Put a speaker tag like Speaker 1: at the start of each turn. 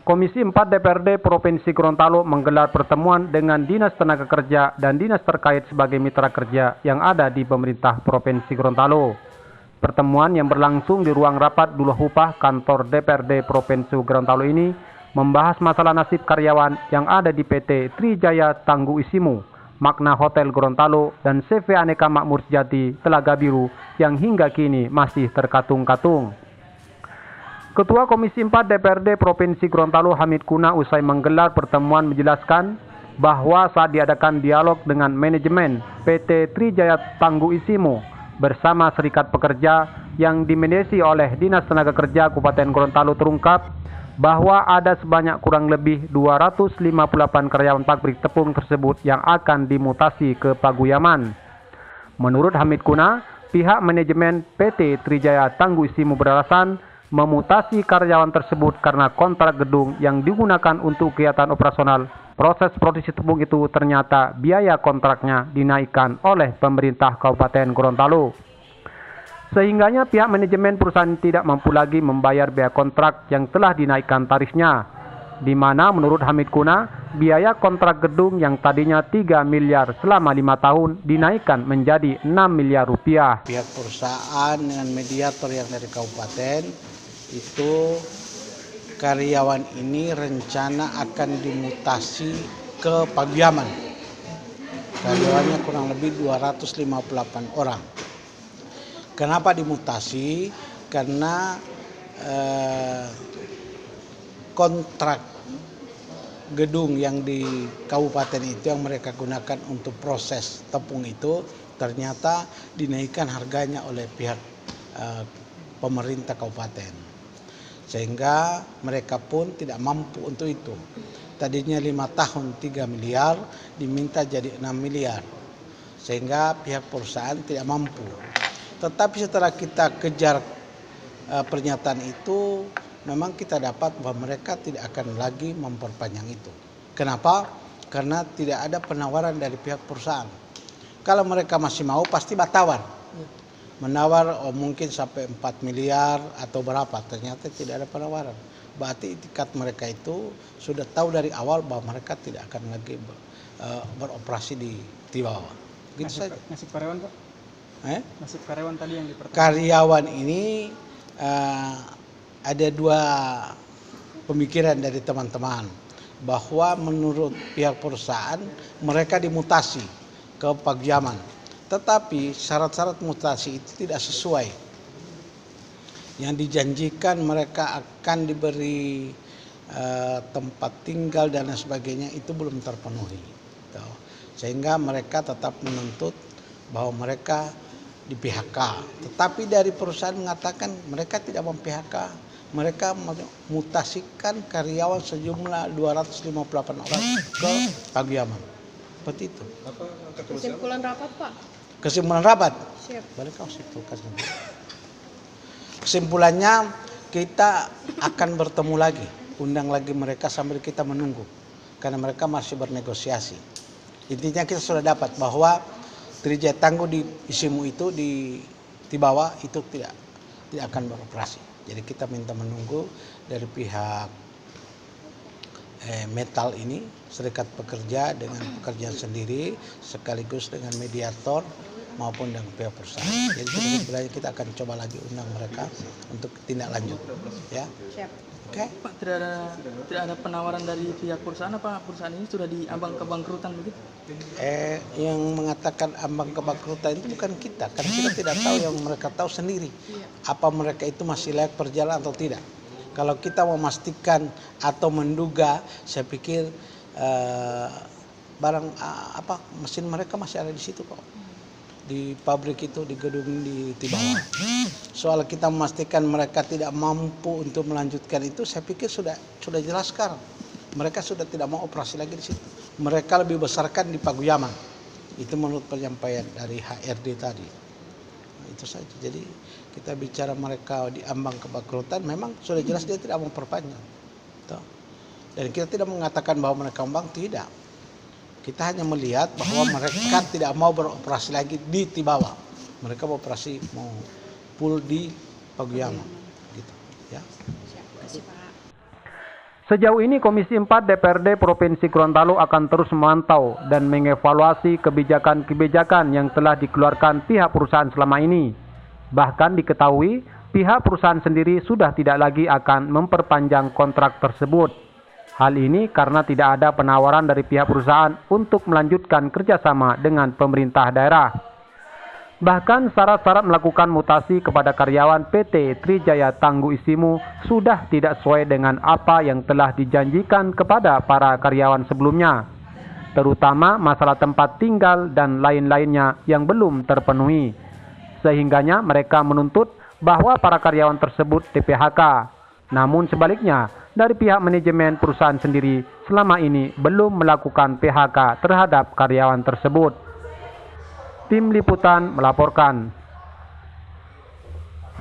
Speaker 1: Komisi 4 DPRD Provinsi Gorontalo menggelar pertemuan dengan Dinas Tenaga Kerja dan dinas terkait sebagai mitra kerja yang ada di pemerintah Provinsi Gorontalo. Pertemuan yang berlangsung di ruang rapat Dulahupah kantor DPRD Provinsi Gorontalo ini membahas masalah nasib karyawan yang ada di PT Trijaya Tangguh Isimu, Makna Hotel Gorontalo, dan CV Aneka Makmur Sejati Telaga Biru yang hingga kini masih terkatung-katung. Ketua Komisi 4 DPRD Provinsi Gorontalo Hamid Kuna usai menggelar pertemuan menjelaskan bahwa saat diadakan dialog dengan manajemen PT Trijaya Tangguh Isimu bersama serikat pekerja yang dimediasi oleh Dinas Tenaga Kerja Kabupaten Gorontalo terungkap bahwa ada sebanyak kurang lebih 258 karyawan pabrik tepung tersebut yang akan dimutasi ke Paguyaman. Menurut Hamid Kuna, pihak manajemen PT Trijaya Tangguh Isimu beralasan memutasi karyawan tersebut karena kontrak gedung yang digunakan untuk kegiatan operasional proses produksi tepung itu ternyata biaya kontraknya dinaikkan oleh pemerintah Kabupaten Gorontalo. Sehingganya pihak manajemen perusahaan tidak mampu lagi membayar biaya kontrak yang telah dinaikkan tarifnya, di mana menurut Hamid Kuna, biaya kontrak gedung yang tadinya 3 miliar selama 5 tahun dinaikkan menjadi 6 miliar rupiah.
Speaker 2: Pihak perusahaan dengan mediator yang dari kabupaten itu karyawan ini rencana akan dimutasi ke Paguyaman. Karyawannya kurang lebih 258 orang. Kenapa dimutasi? Karena kontrak gedung yang di kabupaten itu yang mereka gunakan untuk proses tepung itu ternyata dinaikkan harganya oleh pihak pemerintah kabupaten. Sehingga mereka pun tidak mampu untuk itu. Tadinya 5 tahun 3 miliar diminta jadi 6 miliar. Sehingga pihak perusahaan tidak mampu. Tetapi setelah kita kejar pernyataan itu, memang kita dapat bahwa mereka tidak akan lagi memperpanjang itu. Kenapa? Karena tidak ada penawaran dari pihak perusahaan. Kalau mereka masih mau pasti tawar. Menawar mungkin sampai 4 miliar atau berapa, ternyata tidak ada penawaran. Berarti itikat mereka itu sudah tahu dari awal bahwa mereka tidak akan lagi beroperasi di bawah. Gitu saja.
Speaker 3: Nasib karyawan Pak? Nasib karyawan tadi yang dipertanyakan.
Speaker 2: Karyawan ini ada 2 pemikiran dari teman-teman. Bahwa menurut pihak perusahaan mereka dimutasi ke Paguyaman. Tetapi syarat-syarat mutasi itu tidak sesuai. Yang dijanjikan mereka akan diberi tempat tinggal dan lain sebagainya itu belum terpenuhi. Sehingga mereka tetap menuntut bahwa mereka di PHK. Tetapi dari perusahaan mengatakan mereka tidak mem-PHK. Mereka memutasikan karyawan sejumlah 258 orang ke Paguyaman. Seperti itu.
Speaker 4: Kesimpulan rapat Pak?
Speaker 2: Kesimpulan rapat?
Speaker 4: Siap.
Speaker 2: Balik kau simpulkan. Kesimpulannya kita akan bertemu lagi. Undang lagi mereka sambil kita menunggu. Karena mereka masih bernegosiasi. Intinya kita sudah dapat bahwa Trijaya Tangguh di Isimu itu di bawah itu tidak akan beroperasi. Jadi kita minta menunggu dari pihak metal ini, serikat pekerja dengan pekerjaan sendiri sekaligus dengan mediator maupun dengan pihak perusahaan. Jadi kita akan coba lagi undang mereka untuk tindak lanjut. Ya.
Speaker 4: Siap.
Speaker 2: Oke.
Speaker 3: Pak, tidak ada penawaran dari pihak perusahaan, apa perusahaan ini sudah di ambang kebangkrutan begitu?
Speaker 2: Yang mengatakan ambang kebangkrutan itu bukan kita, karena kita tidak tahu, yang mereka tahu sendiri. Apa mereka itu masih layak berjalan atau tidak. Kalau kita memastikan atau menduga, saya pikir mesin mereka masih ada di situ kok. Di pabrik itu, di gedung di bawah. Soal kita memastikan mereka tidak mampu untuk melanjutkan itu, saya pikir sudah jelas sekarang. Mereka sudah tidak mau operasi lagi di situ. Mereka lebih besarkan di Paguyaman. Itu menurut penyampaian dari HRD tadi. Itu saja. Jadi kita bicara mereka di ambang kebangkrutan, memang sudah jelas dia tidak mau perpanjang. Dan kita tidak mengatakan bahwa mereka ambang, tidak. Kita hanya melihat bahwa mereka tidak mau beroperasi lagi di Tibawa. Mereka beroperasi mau full di Paguyaman, gitu. Ya.
Speaker 4: Siap, kasih Pak.
Speaker 1: Sejauh ini Komisi 4 DPRD Provinsi Gorontalo akan terus memantau dan mengevaluasi kebijakan-kebijakan yang telah dikeluarkan pihak perusahaan selama ini. Bahkan diketahui pihak perusahaan sendiri sudah tidak lagi akan memperpanjang kontrak tersebut. Hal ini karena tidak ada penawaran dari pihak perusahaan untuk melanjutkan kerjasama dengan pemerintah daerah. Bahkan syarat-syarat melakukan mutasi kepada karyawan PT Trijaya Tangguh Isimu sudah tidak sesuai dengan apa yang telah dijanjikan kepada para karyawan sebelumnya, terutama masalah tempat tinggal dan lain-lainnya yang belum terpenuhi. Sehingganya mereka menuntut bahwa para karyawan tersebut di-PHK. Namun sebaliknya, dari pihak manajemen perusahaan sendiri selama ini belum melakukan PHK terhadap karyawan tersebut. Tim Liputan melaporkan.